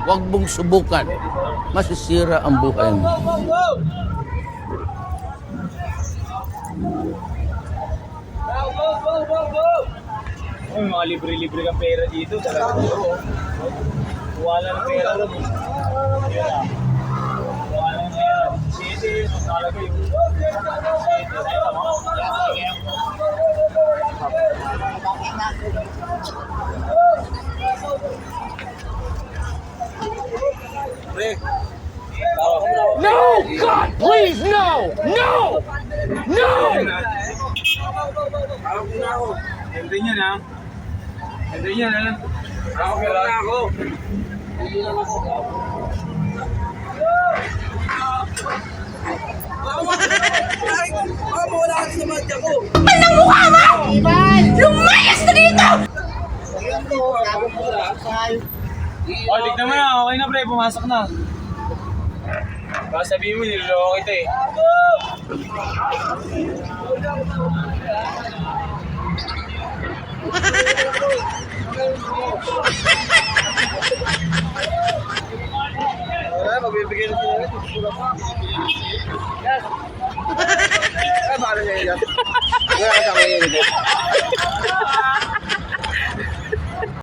Huwag mong subukan. Masisira ang buhay mo. May mga libre-libre kang pera dito. Talaga. Wala ng pera rin. Yun ah. Wala ng pera. Sige, talaga yung... No! God, please, no! No! No! Hindi niya na. Hindi niya na. Ako pera na ako. Anong mukha mo? Lumayas na dito! Oh, tignan mo na. Okay na pre, pumasok na. Baka sabihin mo, niloloko kita eh. Wala, magbibigay na sila. Yes. Ay, bakit niya yan? Wala ka sa mga yun.